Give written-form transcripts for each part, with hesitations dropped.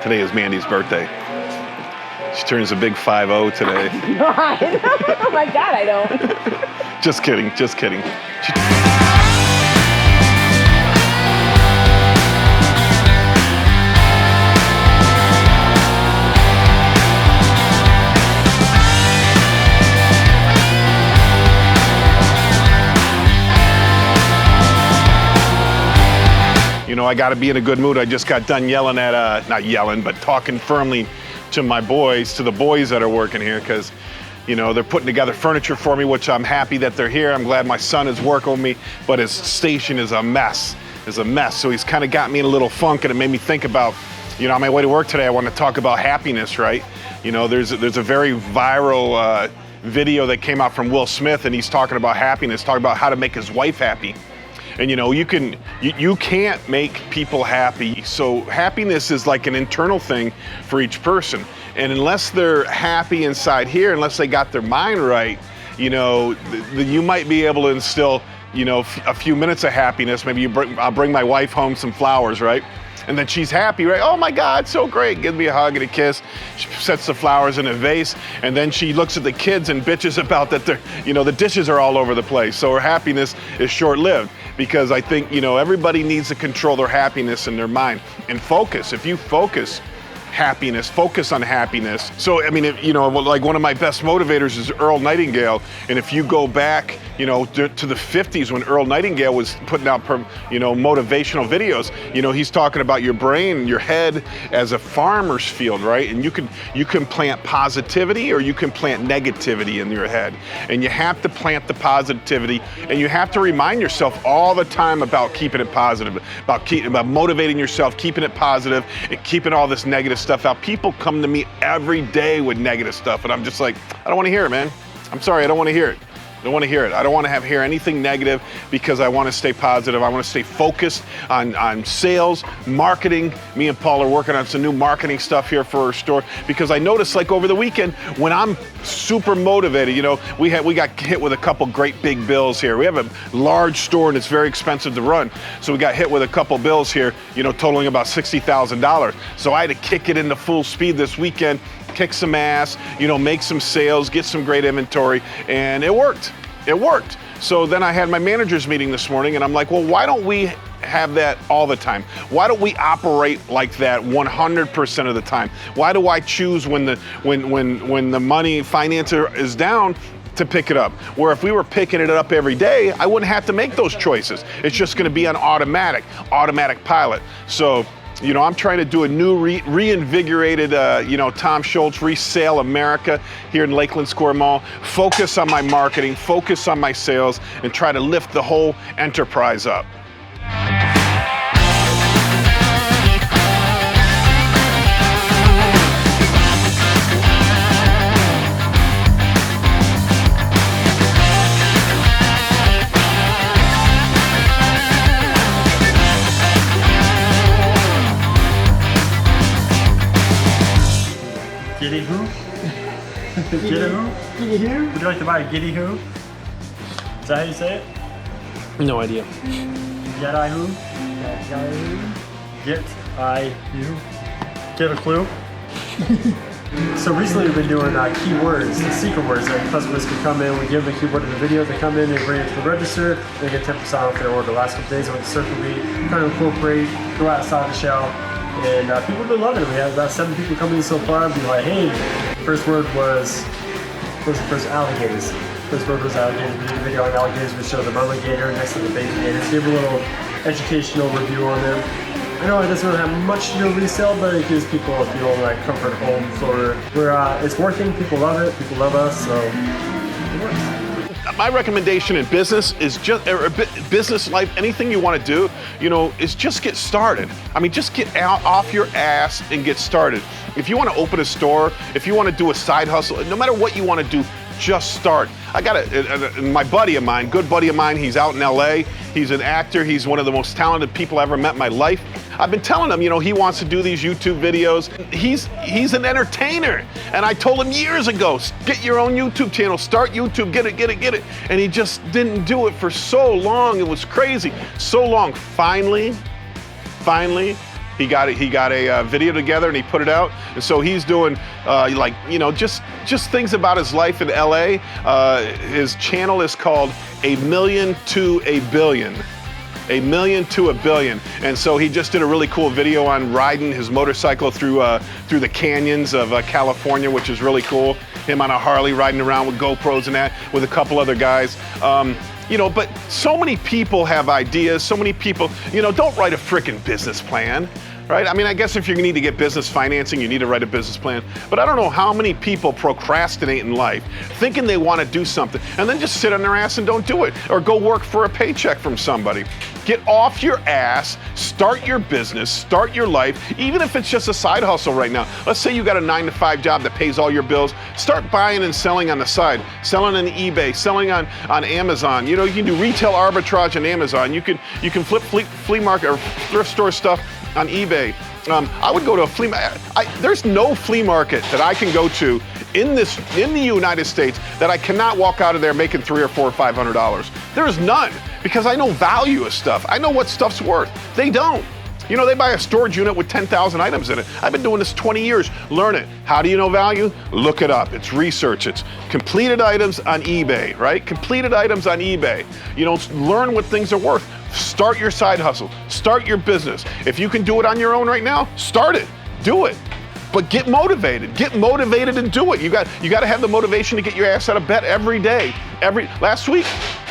Today is Mandy's birthday. She turns a big 5-0 today. Oh my God, I don't. Just kidding, just kidding. You know, I got to be in a good mood. I just got done yelling at, not yelling, but talking firmly to my boys, to the boys that are working here, because, you know, they're putting together furniture for me, which I'm happy that they're here. I'm glad my son is working with me, but his station is a mess, So he's kind of got me in a little funk, and it made me think about, you know, on my way to work today, I want to talk about happiness, right? You know, there's a very viral video that came out from Will Smith, and he's talking about happiness, talking about how to make his wife happy. And you know, you can't make people happy. So happiness is like an internal thing for each person. And unless they're happy inside here, unless they got their mind right, you know, you might be able to instill, you know, a few minutes of happiness. Maybe I'll bring my wife home some flowers, right? And then she's happy, right? Oh my God, so great. Give me a hug and a kiss. She sets the flowers in a vase, and then she looks at the kids and bitches about that they're, you know, the dishes are all over the place. So her happiness is short-lived, because I think, you know, everybody needs to control their happiness in their mind and focus. If you focus on happiness. So, I mean, you know, like one of my best motivators is Earl Nightingale. And if you go back, you know, to the 50s when Earl Nightingale was putting out, you know, motivational videos, you know, he's talking about your brain, your head as a farmer's field, right? And you can plant positivity or you can plant negativity in your head. And you have to plant the positivity, and you have to remind yourself all the time about keeping it positive, about motivating yourself, keeping it positive, and keeping all this negative stuff out. People come to me every day with negative stuff, and I'm just like, I don't want to hear it, man. I'm sorry, I don't want to hear it. I don't want to hear it. I don't want to hear anything negative, because I want to stay positive. I want to stay focused on sales, marketing. Me and Paul are working on some new marketing stuff here for our store, because I noticed, like over the weekend, when I'm super motivated, you know, we got hit with a couple great big bills here. We have a large store and it's very expensive to run. So we got hit with a couple bills here, you know, totaling about $60,000. So I had to kick it into full speed this weekend, kick some ass, you know, make some sales, get some great inventory, and it worked. It worked. So then I had my manager's meeting this morning, and I'm like, well, why don't we have that all the time? Why don't we operate like that 100% of the time? Why do I choose when the money financer is down to pick it up? Where if we were picking it up every day, I wouldn't have to make those choices. It's just going to be on automatic pilot. So, you know, I'm trying to do a new reinvigorated, you know, Tom Schultz Resale America here in Lakeland Square Mall. Focus on my marketing, focus on my sales, and try to lift the whole enterprise up. Giddy who? Giddy who? Giddy who? Would you like to buy a giddy who? Is that how you say it? No idea. Get I who? Get I who? Get a clue? So recently we've been doing keywords, the secret words that customers can come in. We give them the keyword in the video, they come in, they bring it to the register, they get 10% off their order. The last couple days I went to Circle B, trying to incorporate, go outside the shell. And people have been loving it. We had about 7 people coming in so far and be like, hey, first word was alligators. First word was alligators. We did a video on alligators. We showed them alligator next to the baby gators. Give a little educational review on them. I know it doesn't really have much to do with resale, but it gives people a feel like comfort home. So it's working. People love it. People love us. So it works. My recommendation in business is just, or business life, anything you want to do, you know, is just get started. I mean, just get out off your ass and get started. If you want to open a store, if you want to do a side hustle, no matter what you want to do, just start. I got my buddy of mine, good buddy of mine, he's out in LA. He's an actor. He's one of the most talented people I ever met in my life. I've been telling him, you know, he wants to do these YouTube videos. He's an entertainer. And I told him years ago, get your own YouTube channel, start YouTube, get it. And he just didn't do it for so long. It was crazy. So long. Finally, He got a video together and he put it out. And so he's doing like, you know, just things about his life in LA. His channel is called A Million to a Billion. A Million to a Billion. And so he just did a really cool video on riding his motorcycle through the canyons of California, which is really cool. Him on a Harley riding around with GoPros and that with a couple other guys. You know, but so many people have ideas, so many people, you know, don't write a frickin' business plan, right? I mean, I guess if you need to get business financing, you need to write a business plan. But I don't know how many people procrastinate in life, thinking they want to do something, and then just sit on their ass and don't do it, or go work for a paycheck from somebody. Get off your ass, start your business, start your life, even if it's just a side hustle right now. Let's say you got a 9-to-5 job that pays all your bills. Start buying and selling on the side, selling on eBay, selling on Amazon. You know, you can do retail arbitrage on Amazon. You can flip flea market or thrift store stuff on eBay. I would go to a flea market. There's no flea market that I can go to in the United States that I cannot walk out of there making $300 or $400 or $500. There is none, because I know value of stuff. I know what stuff's worth. They don't. You know, they buy a storage unit with 10,000 items in it. I've been doing this 20 years. Learn it. How do you know value? Look it up. It's research. It's completed items on eBay, right? Completed items on eBay. You know, learn what things are worth. Start your side hustle. Start your business. If you can do it on your own right now, start it. Do it. But get motivated. Get motivated and do it. You got to have the motivation to get your ass out of bed every day. Last week,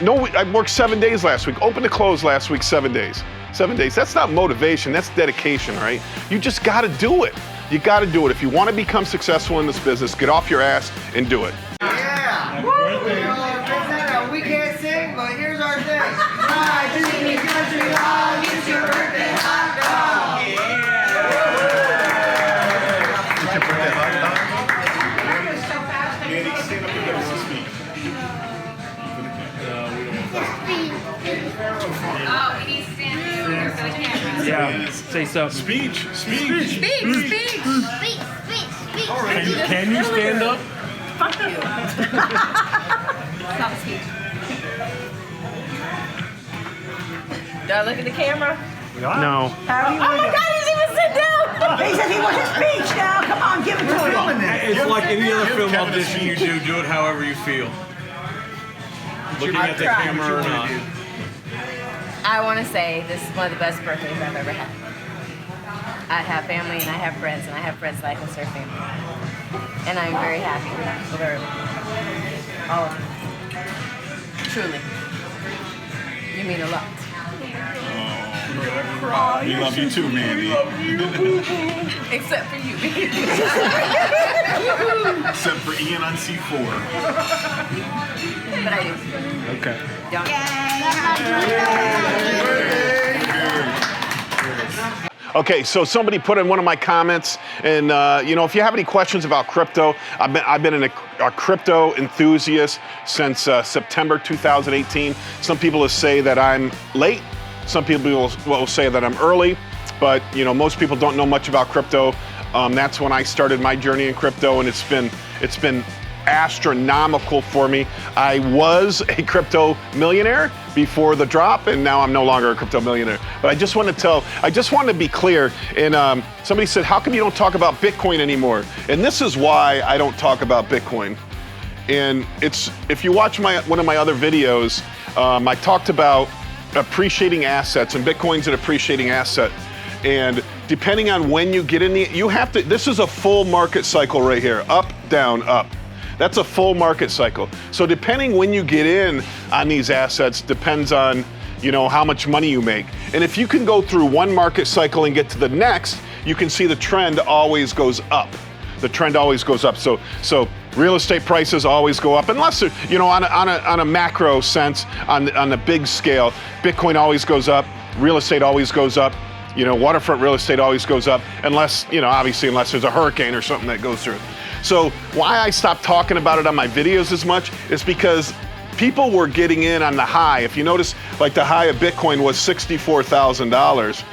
I worked 7 days last week. Open to close last week, 7 days. 7 days. That's not motivation, that's dedication, right? You just gotta do it. You gotta do it. If you wanna become successful in this business, get off your ass and do it. Yeah! We can't sing, but here's our thing. Ride to the country road, it's your birthday hot dog! Mandy, stand up and give us a speech. Oh, we need to stand here for the camera. Yeah, say something. Speech. Speak. Can you stand up? Fuck you. Stop the speech. Do I look at the camera? No. Oh my God, he's even sit down. He says he wants a speech now. Come on, give it to him. It's like any other film audition you do it however you feel. Looking at the camera or not. I want to say this is one of the best birthdays I've ever had. I have family and I have friends, and I have friends that I consider family. And I'm very happy with all of you. Truly. You mean a lot. We love you too, Mandy. Except for you. Except for Ian on C4. But I do. Okay. Okay, so somebody put in one of my comments, and you know, if you have any questions about crypto, I've been a crypto enthusiast since September 2018. Some people will say that I'm late. Some people will say that I'm early, but you know, most people don't know much about crypto. That's when I started my journey in crypto, and it's been astronomical for me. I was a crypto millionaire before the drop, and now I'm no longer a crypto millionaire. But I just want to be clear. And somebody said, how come you don't talk about Bitcoin anymore? And this is why I don't talk about Bitcoin. And if you watch one of my other videos, I talked about appreciating assets, and Bitcoin's an appreciating asset. And depending on when you get in this is a full market cycle right here, up, down, up. That's a full market cycle. So depending when you get in on these assets depends on, you know, how much money you make. And if you can go through one market cycle and get to the next, you can see the trend always goes up. The trend always goes up. So real estate prices always go up, unless they're, you know, on a macro sense, on the big scale, Bitcoin always goes up, real estate always goes up. You know, waterfront real estate always goes up, unless, you know, obviously unless there's a hurricane or something that goes through. So why I stopped talking about it on my videos as much is because people were getting in on the high. If you notice, like the high of Bitcoin was $64,000.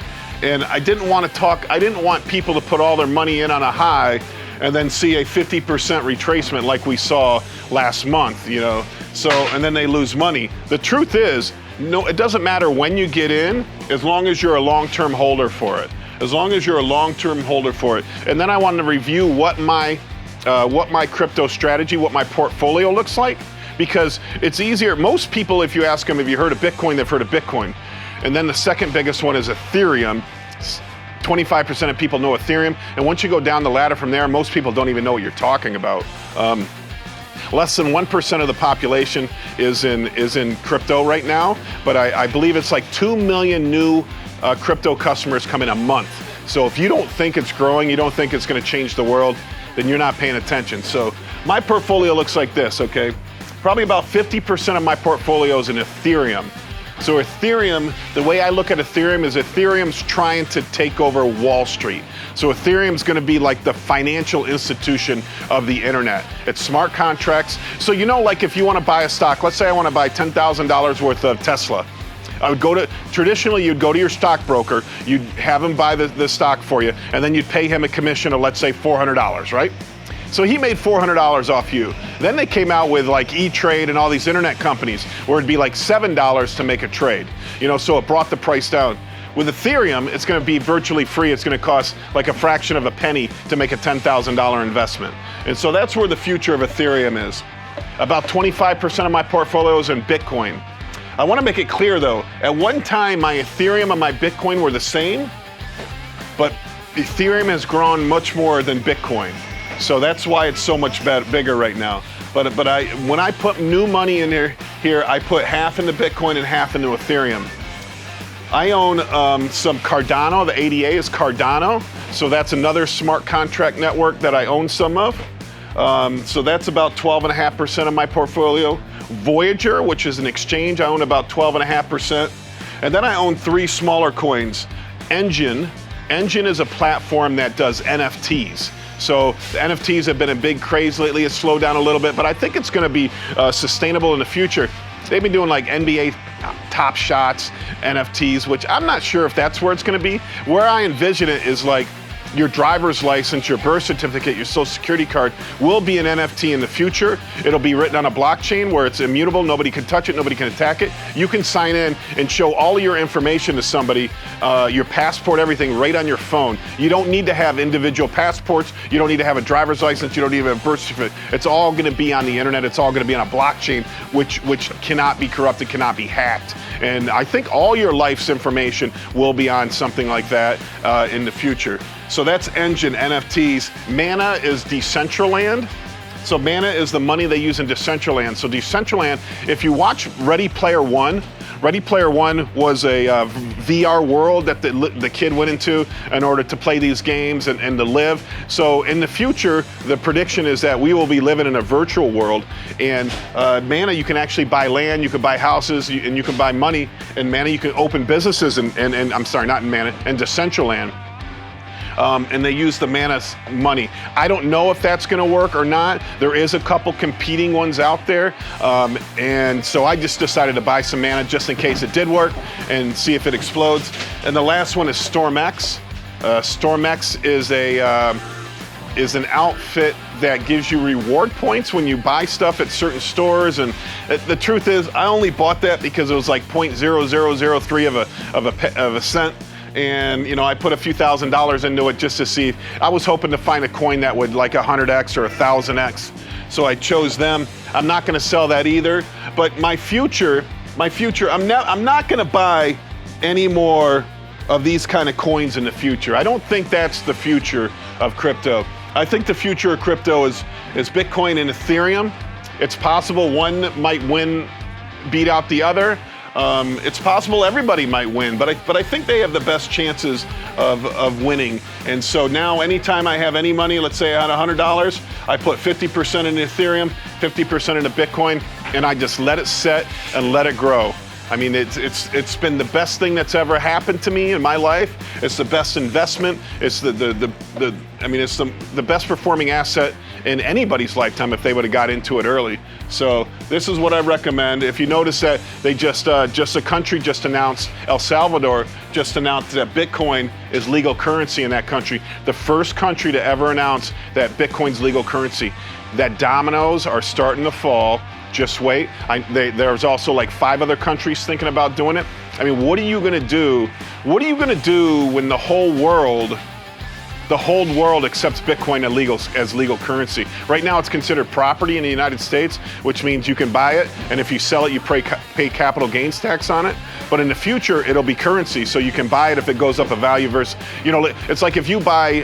And I didn't want people to put all their money in on a high and then see a 50% retracement like we saw last month, you know. So, and then they lose money. The truth is, no, it doesn't matter when you get in, as long as you're a long-term holder for it. as long as you're a long-term holder for it. And then I wanted to review what my crypto strategy, what my portfolio looks like, because it's easier. Most people, if you ask them, have you heard of Bitcoin, they've heard of Bitcoin. And then the second biggest one is Ethereum. 25% of people know Ethereum. And once you go down the ladder from there, most people don't even know what you're talking about. Less than 1% of the population is in crypto right now, but I believe it's like 2 million new crypto customers come in a month. So if you don't think it's growing, you don't think it's going to change the world, then you're not paying attention. So my portfolio looks like this, okay? Probably about 50% of my portfolio is in Ethereum. So Ethereum, the way I look at Ethereum is Ethereum's trying to take over Wall Street. So Ethereum's going to be like the financial institution of the internet. It's smart contracts. So you know, like if you want to buy a stock, let's say I want to buy $10,000 worth of Tesla. I would traditionally you'd go to your stockbroker, you'd have him buy the stock for you, and then you'd pay him a commission of, let's say, $400, right? So he made $400 off you. Then they came out with like E-Trade and all these internet companies where it'd be like $7 to make a trade. You know, so it brought the price down. With Ethereum, it's going to be virtually free. It's going to cost like a fraction of a penny to make a $10,000 investment. And so that's where the future of Ethereum is. About 25% of my portfolio is in Bitcoin. I want to make it clear though, at one time my Ethereum and my Bitcoin were the same, but Ethereum has grown much more than Bitcoin. So that's why it's so much bigger right now. But when I put new money in here, I put half into Bitcoin and half into Ethereum. I own some Cardano. The ADA is Cardano. So that's another smart contract network that I own some of. So that's about 12.5% of my portfolio. Voyager, which is an exchange, I own about 12.5%. And then I own 3 smaller coins. Engine is a platform that does NFTs. So the NFTs have been a big craze lately. It's slowed down a little bit, but I think it's going to be sustainable in the future. They've been doing like NBA Top Shots, NFTs, which I'm not sure if that's where it's going to be. Where I envision it is like your driver's license, your birth certificate, your social security card will be an NFT in the future. It'll be written on a blockchain where it's immutable. Nobody can touch it. Nobody can attack it. You can sign in and show all of your information to somebody, your passport, everything right on your phone. You don't need to have individual passports. You don't need to have a driver's license. You don't need to have a birth certificate. It's all going to be on the internet. It's all going to be on a blockchain, which cannot be corrupted, cannot be hacked. And I think all your life's information will be on something like that in the future. So that's Engine, NFTs. Mana is Decentraland. So Mana is the money they use in Decentraland. So Decentraland, if you watch Ready Player One was a VR world that the kid went into in order to play these games and to live. So in the future, the prediction is that we will be living in a virtual world. And Mana, you can actually buy land, you can buy houses, and you can buy money. In Mana, you can open businesses, and I'm sorry, not in Mana, in Decentraland. And they use the Mana money. I don't know if that's going to work or not. There is a couple competing ones out there. And so I just decided to buy some Mana just in case it did work and see if it explodes. And the last one is StormX. StormX is an outfit that gives you reward points when you buy stuff at certain stores. And the truth is, I only bought that because it was like 0.0003 of a cent. And you know, I put a few $1,000s into it just to see. I was hoping to find a coin that would like 100x or 1,000x. So I chose them. I'm not going to sell that either. But my future, I'm not going to buy any more of these kind of coins in the future. I don't think that's the future of crypto. I think the future of crypto is Bitcoin and Ethereum. It's possible one might beat out the other. It's possible everybody might win, but I think they have the best chances of winning. And so now anytime I have any money, let's say I had $100, I put 50% into Ethereum, 50% into Bitcoin, and I just let it set and let it grow. I mean, it's been the best thing that's ever happened to me in my life. It's the best investment. It's it's the best performing asset in anybody's lifetime if they would have got into it early. So this is what I recommend. If you notice that they a country just announced, El Salvador just announced that Bitcoin is legal currency in that country. The first country to ever announce that Bitcoin's legal currency. That dominoes are starting to fall. Just wait. There's also like 5 other countries thinking about doing it. I mean, what are you gonna do? What are you gonna do when the whole world accepts Bitcoin as legal currency? Right now it's considered property in the United States, which means you can buy it, and if you sell it, you pay capital gains tax on it. But in the future, it'll be currency, so you can buy it if it goes up a value versus, you know, it's like if you buy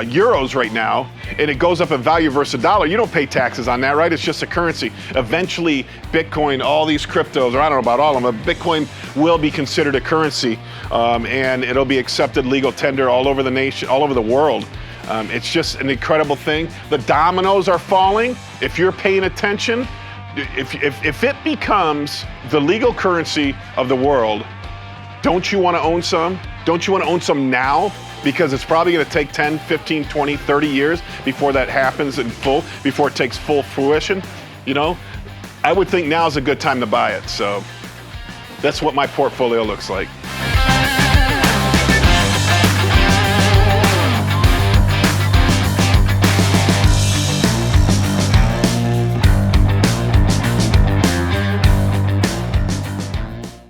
euros right now and it goes up in value versus a dollar, you don't pay taxes on that, right? It's just a currency. Eventually, Bitcoin, all these cryptos, or I don't know about all of them, but Bitcoin will be considered a currency, and it'll be accepted legal tender all over the nation, all over the world. It's just an incredible thing. The dominoes are falling. If you're paying attention, if it becomes the legal currency of the world, don't you want to own some? Don't you want to own some now? Because it's probably going to take 10, 15, 20, 30 years before that happens in full, before it takes full fruition, you know? I would think now is a good time to buy it. So that's what my portfolio looks like.